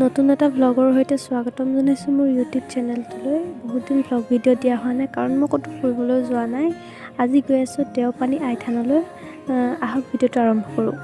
নতুন এটা ব্লগৰ সৈতে স্বাগতম জনাইছোঁ মোৰ ইউটিউব চেনেলটোলৈ। বহুত দিন ব্লগ ভিডিঅ' দিয়া হোৱা নাই কাৰণ মই ক'তো ফুৰিবলৈ যোৱা নাই। আজি গৈ আছোঁ দেওপানী আই থানলৈ। আহক ভিডিঅ'টো আৰম্ভ কৰোঁ।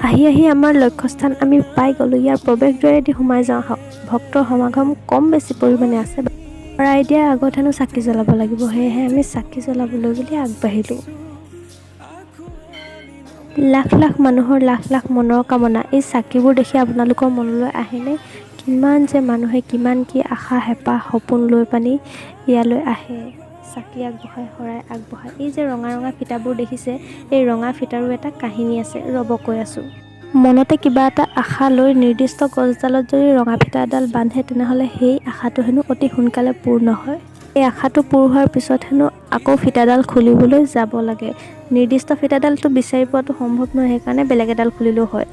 আহি আমাৰ লক্ষ্যস্থান আমি পাই গ'লোঁ। ইয়াৰ প্ৰৱেশদ্বাৰেদি সোমাই যাওঁ। ভক্তৰ সমাগম কম বেছি পৰিমাণে আছে। শৰাই দিয়াৰ আগত হেনো চাকি জ্বলাব লাগিব, সেয়েহে আমি চাকি জ্বলাবলৈ বুলি আগবাঢ়িলোঁ। লাখ লাখ মানুহৰ লাখ লাখ মনৰ কামনা। এই চাকিবোৰ দেখি আপোনালোকৰ মনলৈ আহেনে? কিমান যে মানুহে কিমান কি আশা হেঁপাহ সপোন লৈ পানি ইয়ালৈ আহে, চাকি আগবঢ়াই, শৰাই আগবঢ়াই। এই যে ৰঙা ৰঙা ফিটাবোৰ দেখিছে, এই ৰঙা ফিটাৰো এটা কাহিনী আছে, ৰ'ব কৈ আছোঁ। মনতে কিবা এটা আশা লৈ নিৰ্দিষ্ট গছডালত যদি ৰঙা ফিটা এডাল বান্ধে, তেনেহ'লে সেই আশাটো হেনো অতি সোনকালে পূৰ্ণ হয়। এই আশাটো পূৰ হোৱাৰ পিছত হেনো আকৌ ফিটাডাল খুলিবলৈ যাব লাগে। নিৰ্দিষ্ট ফিটাডালটো বিচাৰি পোৱাটো সম্ভৱ নহয়, সেইকাৰণে বেলেগ এডাল খুলিলেও হয়।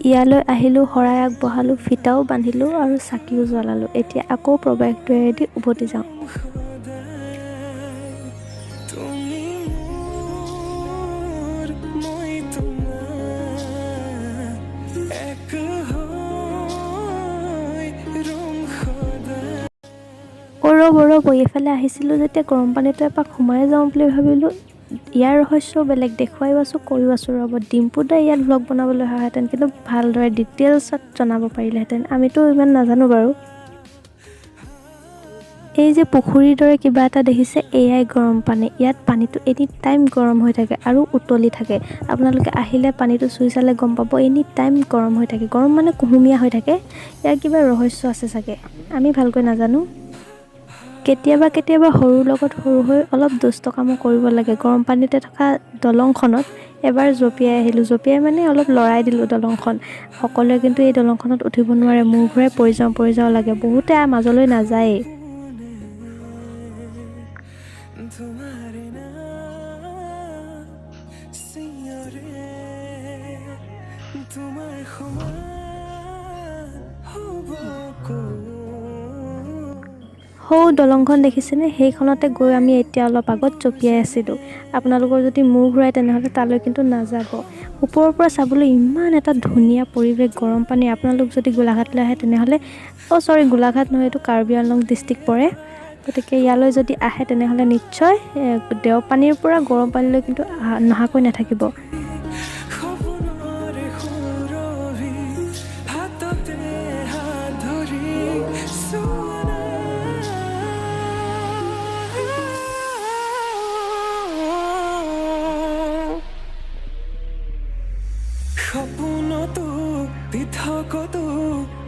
ইয়ালৈ আহিলোঁ, শৰাই আগবঢ়ালোঁ, ফিটাও বান্ধিলোঁ আৰু চাকিও জ্বলালোঁ। এতিয়া আকৌ প্ৰৱেশদ্বাৰেদি উভতি যাওঁ। ৰ'ব এইফালে আহিছিলোঁ যেতিয়া গৰম পানীটো এপাক সোমাই যাওঁ বুলি ভাবিলোঁ। ইয়াৰ ৰহস্যও বেলেগ, দেখুৱাইও আছোঁ, কৰিও আছোঁ। ৰ'ব ডিম্পু দাই ইয়াত ভ্লগ বনাবলৈ অহাহেঁতেন কিন্তু ভালদৰে ডিটেইলছত জনাব পাৰিলেহেঁতেন, আমিতো ইমান নাজানো বাৰু। এই যে পুখুৰীৰ দৰে কিবা এটা দেখিছে, এয়াই গৰম পানী। ইয়াত পানীটো এনি টাইম গৰম হৈ থাকে আৰু উতলি থাকে। আপোনালোকে আহিলে পানীটো চুই চালে গম পাব, এনি টাইম গৰম হৈ থাকে। গৰম মানে কুহুমীয়া হৈ থাকে। ইয়াৰ কিবা ৰহস্য আছে চাগে, আমি ভালকৈ নাজানো। কেতিয়াবা সৰুৰ লগত সৰু হৈ অলপ দুষ্ট কামো কৰিব লাগে। গৰম পানীতে থকা দলংখনত এবাৰ জঁপিয়াই আহিলোঁ। জঁপিয়াই মানে অলপ লৰাই দিলোঁ দলংখন। সকলোৱে কিন্তু এই দলংখনত উঠিব নোৱাৰে, মূৰ ঘূৰাই পৰি যাওঁ লাগে। বহুতে মাজলৈ নাযায়েই। সৌ দলংখন দেখিছেনে? সেইখনতে গৈ আমি এতিয়া অলপ আগত জঁপিয়াই আছিলোঁ। আপোনালোকৰ যদি মূৰ ঘূৰাই তেনেহ'লে তালৈ কিন্তু নাযাব। ওপৰৰ পৰা চাবলৈ ইমান এটা ধুনীয়া পৰিৱেশ, গৰম পানী। আপোনালোক যদি গোলাঘাটলৈ আহে তেনেহ'লে, গোলাঘাট নহয়, এইটো কাৰ্বি আংলং ডিষ্ট্ৰিক্ট পৰে। গতিকে ইয়ালৈ যদি আহে তেনেহ'লে নিশ্চয় দেওপানীৰ পৰা গৰম পানীলৈ কিন্তু নহাকৈ নাথাকিব। সপোনতো পৃথকতো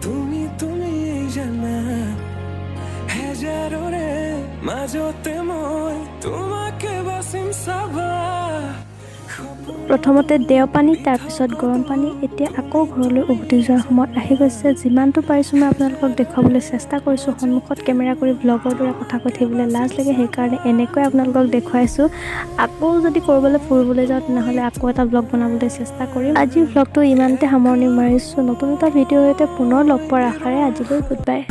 তুমি জানা, হেজাৰৰে মাজতে মই তোমাকে বাচিম চাবা। প্ৰথমতে দেওপানী, তাৰপিছত গৰম পানী। এতিয়া আকৌ ঘৰলৈ উভতি যোৱাৰ সময়ত আহি গৈছে। যিমানটো পাৰিছোঁ মই আপোনালোকক দেখুৱাবলৈ চেষ্টা কৰিছোঁ। সন্মুখত কেমেৰা কৰি ব্লগৰ দৰে কথা কৈ থাকিবলৈ লাজ লাগে, সেইকাৰণে এনেকৈ আপোনালোকক দেখুৱাইছোঁ। আকৌ যদি ক'ৰবালৈ ফুৰিবলৈ যাওঁ তেনেহ'লে আকৌ এটা ব্লগ বনাবলৈ চেষ্টা কৰিম। আজিৰ ব্লগটো ইমানতে সামৰণি মাৰিছোঁ। নতুন এটা ভিডিঅ'ৰ সৈতে পুনৰ লগ পোৱাৰ আশাৰে আজিলৈ গুড বাই।